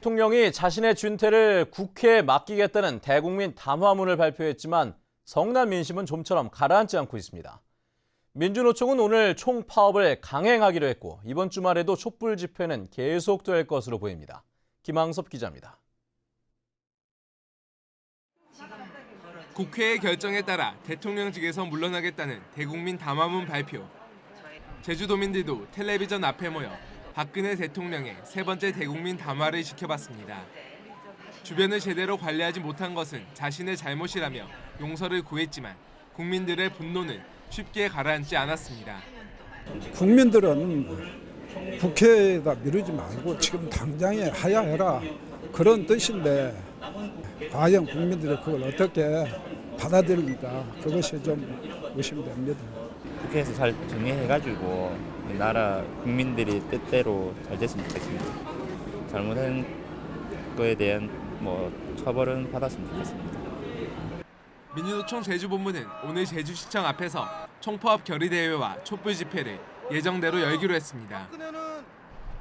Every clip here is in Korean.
대통령이 자신의 준퇴를 국회에 맡기겠다는 대국민 담화문을 발표했지만 성난 민심은 좀처럼 가라앉지 않고 있습니다. 민주노총은 오늘 총파업을 강행하기로 했고 이번 주말에도 촛불 집회는 계속될 것으로 보입니다. 김항섭 기자입니다. 국회의 결정에 따라 대통령직에서 물러나겠다는 대국민 담화문 발표. 제주도민들도 텔레비전 앞에 모여 박근혜 대통령의 세 번째 대국민 담화를 지켜봤습니다. 주변을 제대로 관리하지 못한 것은 자신의 잘못이라며 용서를 구했지만 국민들의 분노는 쉽게 가라앉지 않았습니다. 국민들은 국회에다 미루지 말고 지금 당장에 하야해라 그런 뜻인데 과연 국민들이 그걸 어떻게 받아들일까 그것이 좀 의심됩니다. 국회에서 잘 정리해가지고 이 나라 국민들이 뜻대로 잘 됐으면 좋겠습니다. 잘못한 거에 대한 처벌은 받았으면 좋겠습니다. 민주노총 제주본부는 오늘 제주시청 앞에서 총파업 결의대회와 촛불 집회를 예정대로 열기로 했습니다.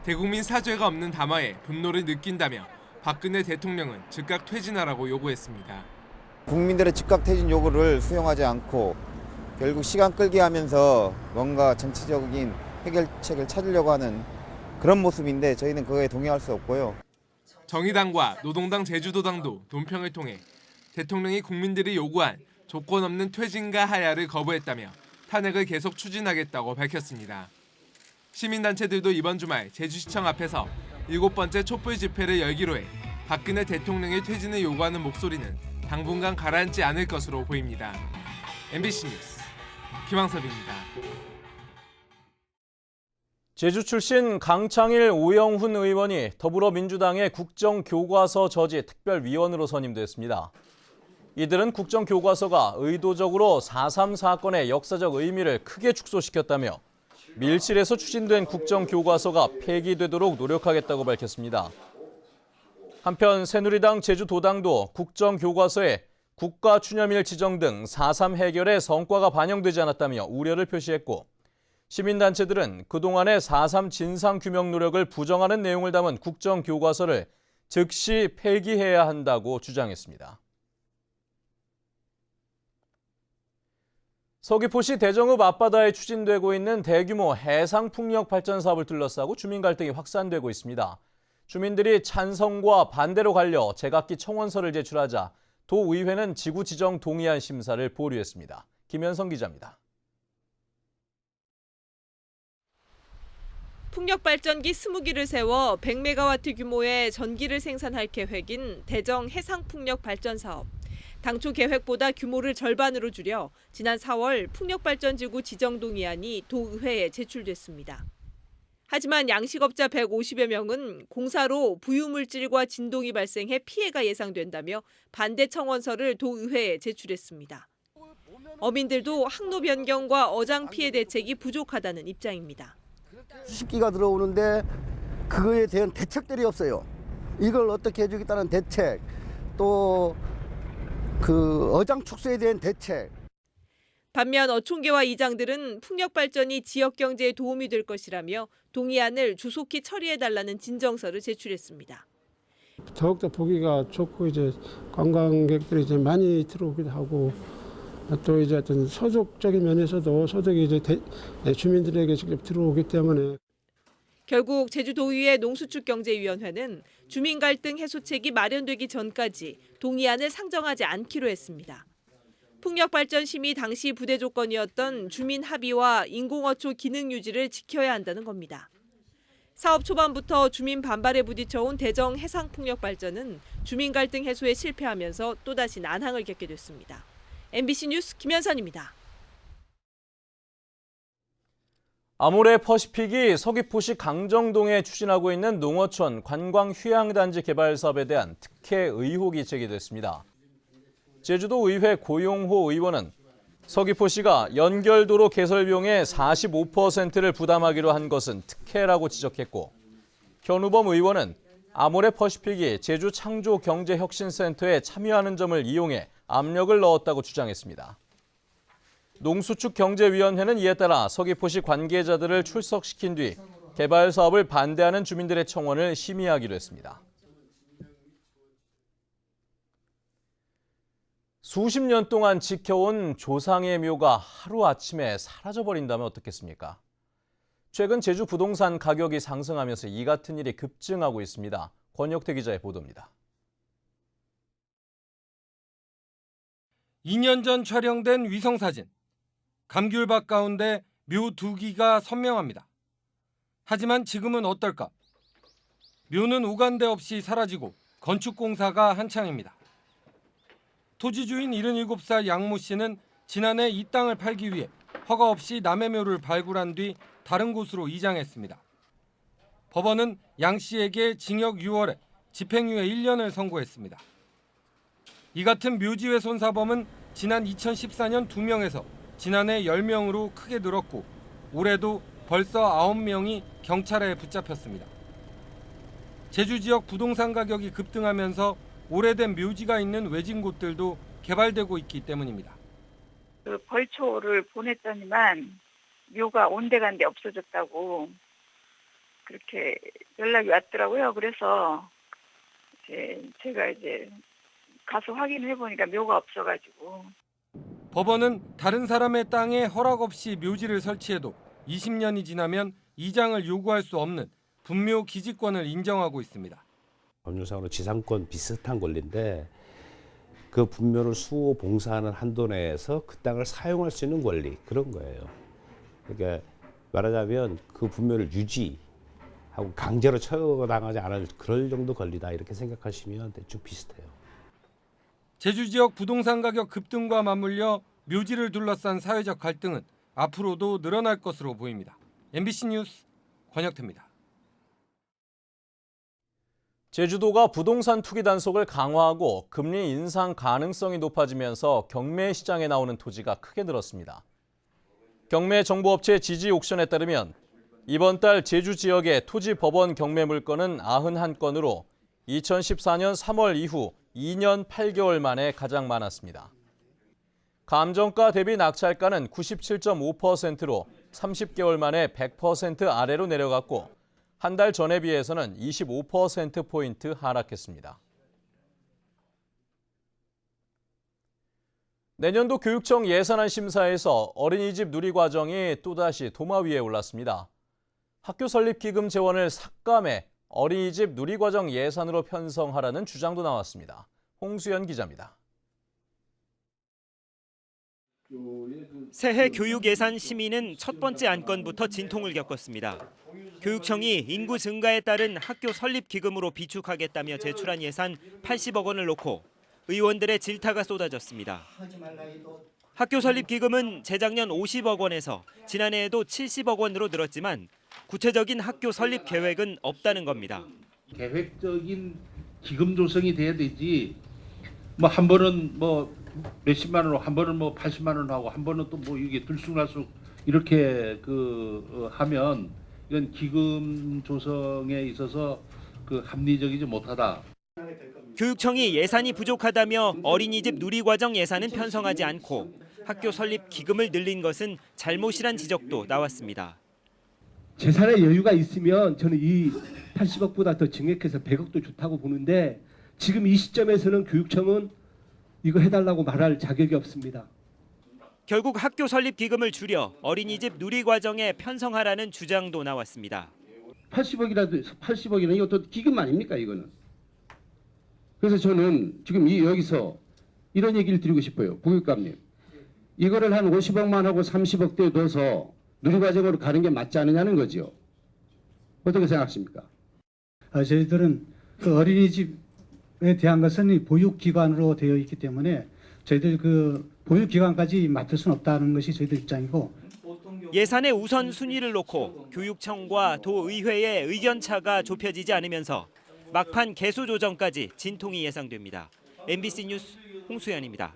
대국민 사죄가 없는 담화에 분노를 느낀다며 박근혜 대통령은 즉각 퇴진하라고 요구했습니다. 국민들의 즉각 퇴진 요구를 수용하지 않고 결국 시간 끌게 하면서 뭔가 정치적인 해결책을 찾으려고 하는 그런 모습인데 저희는 그거에 동의할 수 없고요. 정의당과 노동당 제주도당도 논평을 통해 대통령이 국민들이 요구한 조건 없는 퇴진과 하야를 거부했다며 탄핵을 계속 추진하겠다고 밝혔습니다. 시민단체들도 이번 주말 제주시청 앞에서 7번째 촛불 집회를 열기로 해 박근혜 대통령의 퇴진을 요구하는 목소리는 당분간 가라앉지 않을 것으로 보입니다. MBC 뉴스 김항섭입니다. 제주 출신 강창일, 오영훈 의원이 더불어민주당의 국정교과서 저지 특별위원으로 선임됐습니다. 이들은 국정교과서가 의도적으로 4.3 사건의 역사적 의미를 크게 축소시켰다며 밀실에서 추진된 국정교과서가 폐기되도록 노력하겠다고 밝혔습니다. 한편 새누리당 제주도당도 국정교과서에 국가 추념일 지정 등 4.3 해결의 성과가 반영되지 않았다며 우려를 표시했고 시민단체들은 그동안의 4.3 진상규명 노력을 부정하는 내용을 담은 국정교과서를 즉시 폐기해야 한다고 주장했습니다. 서귀포시 대정읍 앞바다에 추진되고 있는 대규모 해상풍력 발전 사업을 둘러싸고 주민 갈등이 확산되고 있습니다. 주민들이 찬성과 반대로 갈려 제각기 청원서를 제출하자 도의회는 지구 지정 동의안 심사를 보류했습니다. 김현성 기자입니다. 풍력발전기 20기를 세워 100메가와트 규모의 전기를 생산할 계획인 대정 해상풍력 발전 사업. 당초 계획보다 규모를 절반으로 줄여 지난 4월 풍력발전지구 지정 동의안이 도의회에 제출됐습니다. 하지만 양식업자 150여 명은 공사로 부유물질과 진동이 발생해 피해가 예상된다며 반대 청원서를 도의회에 제출했습니다. 어민들도 항로 변경과 어장 피해 대책이 부족하다는 입장입니다. 수십 기가 들어오는데 그거에 대한 대책들이 없어요. 이걸 어떻게 해주겠다는 대책, 또 그 어장 축소에 대한 대책. 반면 어촌계와 이장들은 풍력 발전이 지역 경제에 도움이 될 것이라며 동의안을 조속히 처리해달라는 진정서를 제출했습니다. 더욱더 보기가 좋고 이제 관광객들이 이제 많이 들어오기도 하고 또 이제 어떤 소득적인 면에서도 소득이 이제 주민들에게 직접 들어오기 때문에. 결국 제주도의회 농수축경제위원회는 주민 갈등 해소책이 마련되기 전까지 동의안을 상정하지 않기로 했습니다. 풍력발전심의 당시 부대 조건이었던 주민 합의와 인공어초 기능 유지를 지켜야 한다는 겁니다. 사업 초반부터 주민 반발에 부딪혀온 대정 해상풍력발전은 주민 갈등 해소에 실패하면서 또다시 난항을 겪게 됐습니다. MBC 뉴스 김현선입니다. 아모레퍼시픽이 서귀포시 강정동에 추진하고 있는 농어촌 관광휴양단지 개발 사업에 대한 특혜 의혹이 제기됐습니다. 제주도 의회 고용호 의원은 서귀포시가 연결도로 개설 비용의 45%를 부담하기로 한 것은 특혜라고 지적했고 현우범 의원은 아모레퍼시픽이 제주 창조경제혁신센터에 참여하는 점을 이용해 압력을 넣었다고 주장했습니다. 농수축경제위원회는 이에 따라 서귀포시 관계자들을 출석시킨 뒤 개발 사업을 반대하는 주민들의 청원을 심의하기로 했습니다. 수십 년 동안 지켜온 조상의 묘가 하루아침에 사라져버린다면 어떻겠습니까? 최근 제주 부동산 가격이 상승하면서 이 같은 일이 급증하고 있습니다. 권혁태 기자의 보도입니다. 2년 전 촬영된 위성사진. 감귤밭 가운데 묘 두 기가 선명합니다. 하지만 지금은 어떨까? 묘는 오간데 없이 사라지고 건축공사가 한창입니다. 토지 주인 77살 양모 씨는 지난해 이 땅을 팔기 위해 허가 없이 남의 묘를 발굴한 뒤 다른 곳으로 이장했습니다. 법원은 양 씨에게 징역 6월에 집행유예 1년을 선고했습니다. 이 같은 묘지훼손 사범은 지난 2014년 2명에서 지난해 10명으로 크게 늘었고 올해도 벌써 9명이 경찰에 붙잡혔습니다. 제주 지역 부동산 가격이 급등하면서 오래된 묘지가 있는 외진 곳들도 개발되고 있기 때문입니다. 그 벌초를 보냈더니만 묘가 온데간데 없어졌다고 그렇게 연락이 왔더라고요. 그래서 제가 가서 확인해 보니까 묘가 없어가지고. 법원은 다른 사람의 땅에 허락 없이 묘지를 설치해도 20년이 지나면 이장을 요구할 수 없는 분묘 기지권을 인정하고 있습니다. 법률상으로 지상권 비슷한 권리인데 그 분묘를 수호 봉사하는 한도 내에서 그 땅을 사용할 수 있는 권리, 그런 거예요. 그러니까 말하자면 그 분묘를 유지하고 강제로 처형당하지 않을 그럴 정도 권리다, 이렇게 생각하시면 대충 비슷해요. 제주 지역 부동산 가격 급등과 맞물려 묘지를 둘러싼 사회적 갈등은 앞으로도 늘어날 것으로 보입니다. MBC 뉴스 권혁태입니다. 제주도가 부동산 투기 단속을 강화하고 금리 인상 가능성이 높아지면서 경매 시장에 나오는 토지가 크게 늘었습니다. 경매 정보업체 지지 옥션에 따르면 이번 달 제주 지역의 토지 법원 경매 물건은 91건으로 2014년 3월 이후 2년 8개월 만에 가장 많았습니다. 감정가 대비 낙찰가는 97.5%로 30개월 만에 100% 아래로 내려갔고 한 달 전에 비해서는 25%포인트 하락했습니다. 내년도 교육청 예산안 심사에서 어린이집 누리과정이 또다시 도마 위에 올랐습니다. 학교 설립 기금 재원을 삭감해 어린이집 누리과정 예산으로 편성하라는 주장도 나왔습니다. 홍수연 기자입니다. 새해 교육 예산 심의는 첫 번째 안건부터 진통을 겪었습니다. 교육청이 인구 증가에 따른 학교 설립 기금으로 비축하겠다며 제출한 예산 80억 원을 놓고 의원들의 질타가 쏟아졌습니다. 학교 설립 기금은 재작년 50억 원에서 지난해에도 70억 원으로 늘었지만 구체적인 학교 설립 계획은 없다는 겁니다. 계획적인 기금 조성이 돼야 되지. 뭐 한 번은 뭐 몇십만 원으로, 한 번은 뭐 80만 원 하고, 한 번은 또 뭐 이게 들쑥날쑥 이렇게 하면 이건 기금 조성에 있어서 합리적이지 못하다. 교육청이 예산이 부족하다며 어린이집 누리과정 예산은 편성하지 않고 학교 설립 기금을 늘린 것은 잘못이란 지적도 나왔습니다. 재산의 여유가 있으면 저는 이 80억보다 더 증액해서 100억도 좋다고 보는데 지금 이 시점에서는 교육청은 이거 해달라고 말할 자격이 없습니다. 결국 학교 설립 기금을 줄여 어린이집 누리과정에 편성하라는 주장도 나왔습니다. 80억이라는 이것도 기금 아닙니까, 이거는? 그래서 저는 지금 여기서 이런 얘기를 드리고 싶어요. 부교육감님. 이거를 한 50억만 하고 30억대 넣어서 누리과정으로 가는 게 맞지 않느냐는 거죠. 어떻게 생각하십니까? 저희들은 그 어린이집에 대한 것은 보육기관으로 되어 있기 때문에 저희들 보육기관까지 맡을 수는 없다는 것이 저희들 입장이고, 예산의 우선순위를 놓고 교육청과 도의회의 의견차가 좁혀지지 않으면서 막판 개수 조정까지 진통이 예상됩니다. MBC 뉴스 홍수연입니다.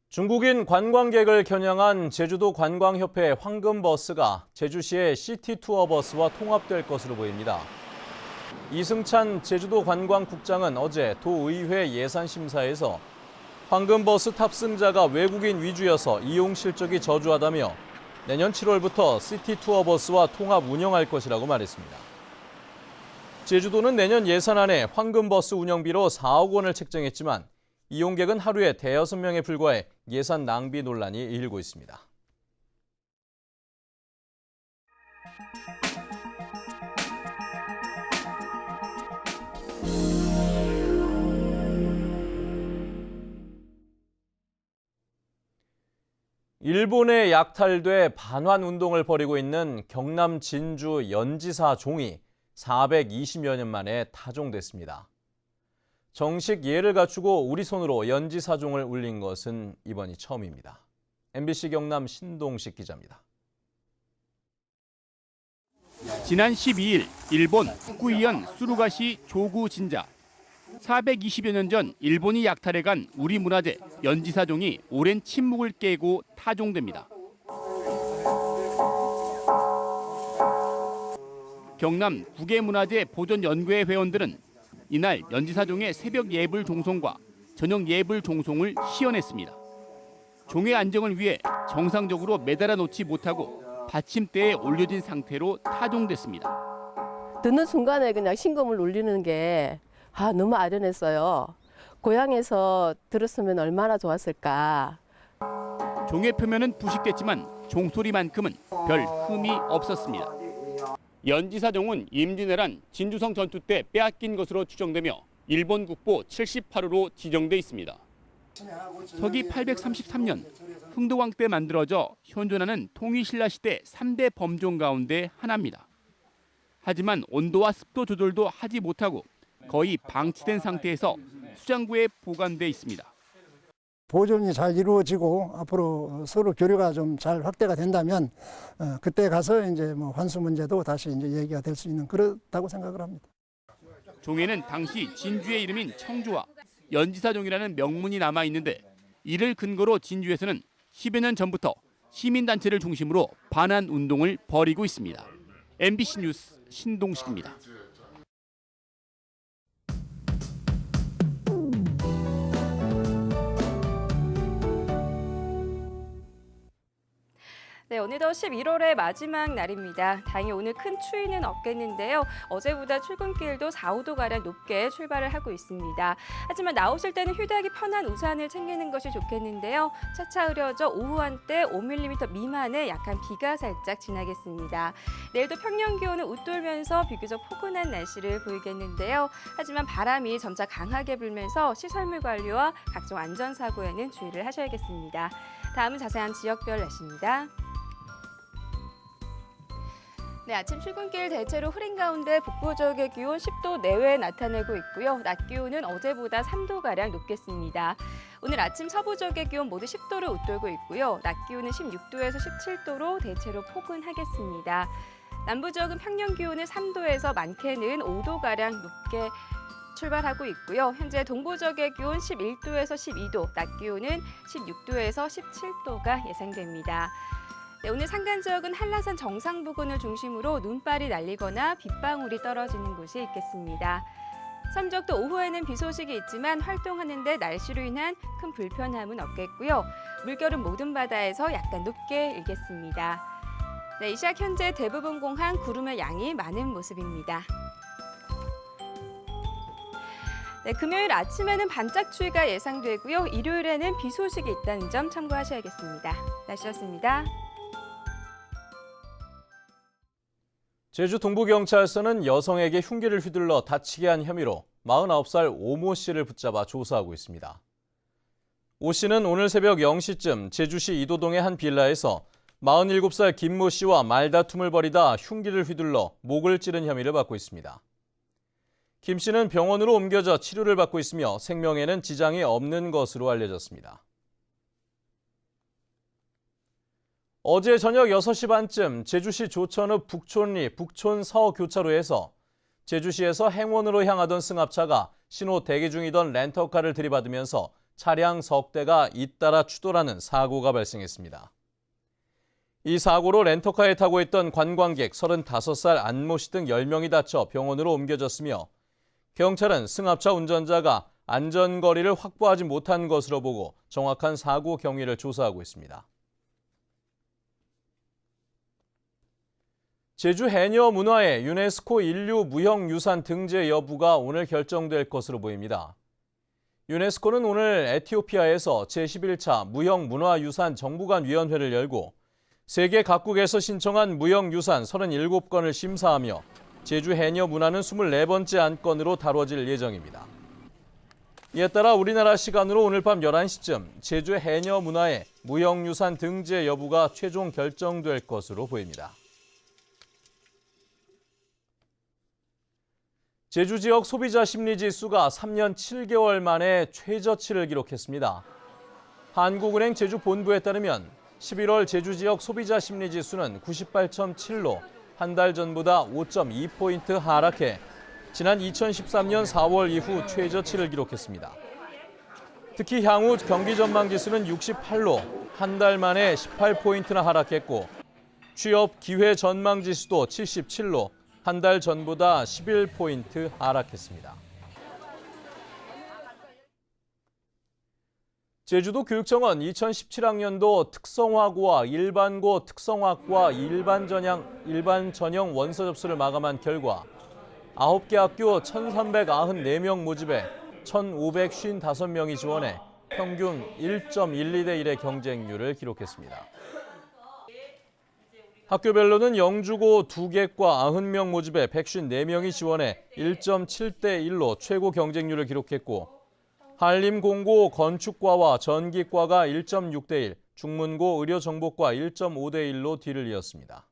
중국인 관광객을 겨냥한 제주도 관광협회 황금버스가 제주시의 시티투어버스와 통합될 것으로 보입니다. 이승찬 제주도 관광국장은 어제 도의회 예산심사에서 황금버스 탑승자가 외국인 위주여서 이용 실적이 저조하다며 내년 7월부터 시티투어버스와 통합 운영할 것이라고 말했습니다. 제주도는 내년 예산안에 황금버스 운영비로 4억 원을 책정했지만 이용객은 하루에 대여섯 명에 불과해 예산 낭비 논란이 일고 있습니다. 일본에 약탈돼 반환 운동을 벌이고 있는 경남 진주 연지사 종이 420여 년 만에 타종됐습니다. 정식 예를 갖추고 우리 손으로 연지사종을 울린 것은 이번이 처음입니다. MBC 경남 신동식 기자입니다. 지난 12일 일본 후쿠이현 수루가시 조구 진자. 420여 년 전 일본이 약탈해간 우리 문화재 연지사종이 오랜 침묵을 깨고 타종됩니다. 경남 국외문화재 보존연구회 회원들은 이날 연지사종의 새벽 예불 종송과 저녁 예불 종송을 시연했습니다. 종의 안정을 위해 정상적으로 매달아 놓지 못하고 받침대에 올려진 상태로 타종됐습니다. 듣는 순간에 그냥 신금을 울리는 게 너무 아련했어요. 고향에서 들었으면 얼마나 좋았을까. 종의 표면은 부식됐지만 종소리만큼은 별 흠이 없었습니다. 연지사종은 임진왜란 진주성 전투 때 빼앗긴 것으로 추정되며 일본 국보 78호로 지정돼 있습니다. 서기 833년 흥도왕 때 만들어져 현존하는 통일신라 시대 3대 범종 가운데 하나입니다. 하지만 온도와 습도 조절도 하지 못하고 거의 방치된 상태에서 수장고에 보관돼 있습니다. 보존이 잘 이루어지고 앞으로 서로 교류가 좀 잘 확대가 된다면 그때 가서 이제 뭐 환수 문제도 다시 이제 얘기가 될 수 있는 그렇다고 생각을 합니다. 종에는 당시 진주의 이름인 청주와 연지사종이라는 명문이 남아 있는데 이를 근거로 진주에서는 10여 년 전부터 시민단체를 중심으로 반환 운동을 벌이고 있습니다. MBC 뉴스 신동식입니다. 네, 어느덧 11월의 마지막 날입니다. 다행히 오늘 큰 추위는 없겠는데요. 어제보다 출근길도 4, 5도가량 높게 출발을 하고 있습니다. 하지만 나오실 때는 휴대하기 편한 우산을 챙기는 것이 좋겠는데요. 차차 흐려져 오후 한때 5mm 미만의 약한 비가 살짝 지나겠습니다. 내일도 평년 기온은 웃돌면서 비교적 포근한 날씨를 보이겠는데요. 하지만 바람이 점차 강하게 불면서 시설물 관리와 각종 안전사고에는 주의를 하셔야겠습니다. 다음은 자세한 지역별 날씨입니다. 네, 아침 출근길 대체로 흐린 가운데 북부 지역의 기온 10도 내외에 나타내고 있고요. 낮 기온은 어제보다 3도가량 높겠습니다. 오늘 아침 서부 지역의 기온 모두 10도를 웃돌고 있고요. 낮 기온은 16도에서 17도로 대체로 포근하겠습니다. 남부 지역은 평년 기온은 3도에서 많게는 5도가량 높게 출발하고 있고요. 현재 동부 지역의 기온 11도에서 12도, 낮 기온은 16도에서 17도가 예상됩니다. 네, 오늘 산간 지역은 한라산 정상 부근을 중심으로 눈발이 날리거나 빗방울이 떨어지는 곳이 있겠습니다. 섬 지역도 오후에는 비 소식이 있지만 활동하는 데 날씨로 인한 큰 불편함은 없겠고요. 물결은 모든 바다에서 약간 높게 일겠습니다. 네, 이 시각 현재 대부분 공항 구름의 양이 많은 모습입니다. 네, 금요일 아침에는 반짝 추위가 예상되고요. 일요일에는 비 소식이 있다는 점 참고하셔야겠습니다. 날씨였습니다. 제주 동부경찰서는 여성에게 흉기를 휘둘러 다치게 한 혐의로 49살 오모 씨를 붙잡아 조사하고 있습니다. 오 씨는 오늘 새벽 0시쯤 제주시 이도동의 한 빌라에서 47살 김모 씨와 말다툼을 벌이다 흉기를 휘둘러 목을 찌른 혐의를 받고 있습니다. 김 씨는 병원으로 옮겨져 치료를 받고 있으며 생명에는 지장이 없는 것으로 알려졌습니다. 어제 저녁 6시 반쯤 제주시 조천읍 북촌리 북촌서 교차로에서 제주시에서 행원으로 향하던 승합차가 신호 대기 중이던 렌터카를 들이받으면서 차량 석 대가 잇따라 추돌하는 사고가 발생했습니다. 이 사고로 렌터카에 타고 있던 관광객 35살 안모 씨 등 10명이 다쳐 병원으로 옮겨졌으며 경찰은 승합차 운전자가 안전거리를 확보하지 못한 것으로 보고 정확한 사고 경위를 조사하고 있습니다. 제주 해녀 문화의 유네스코 인류 무형유산 등재 여부가 오늘 결정될 것으로 보입니다. 유네스코는 오늘 에티오피아에서 제11차 무형문화유산 정부간위원회를 열고 세계 각국에서 신청한 무형유산 37건을 심사하며 제주 해녀 문화는 24번째 안건으로 다뤄질 예정입니다. 이에 따라 우리나라 시간으로 오늘 밤 11시쯤 제주 해녀 문화의 무형유산 등재 여부가 최종 결정될 것으로 보입니다. 제주 지역 소비자 심리지수가 3년 7개월 만에 최저치를 기록했습니다. 한국은행 제주 본부에 따르면 11월 제주 지역 소비자 심리지수는 98.7로 한 달 전보다 5.2포인트 하락해 지난 2013년 4월 이후 최저치를 기록했습니다. 특히 향후 경기 전망 지수는 68로 한 달 만에 18포인트나 하락했고 취업 기회 전망 지수도 77로 한 달 전보다 11포인트 하락했습니다. 제주도 교육청은 2017학년도 특성화고와 일반고 특성화과 일반 전형 원서 접수를 마감한 결과 9개 학교 1,394명 모집에 1,555명이 지원해 평균 1.12대 1의 경쟁률을 기록했습니다. 학교별로는 영주고 2개과 90명 모집에 154명이 지원해 1.7대 1로 최고 경쟁률을 기록했고 한림공고 건축과와 전기과가 1.6대 1, 중문고 의료정보과 1.5대 1로 뒤를 이었습니다.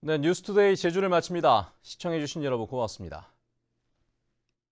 네, 뉴스투데이 제주를 마칩니다. 시청해주신 여러분 고맙습니다.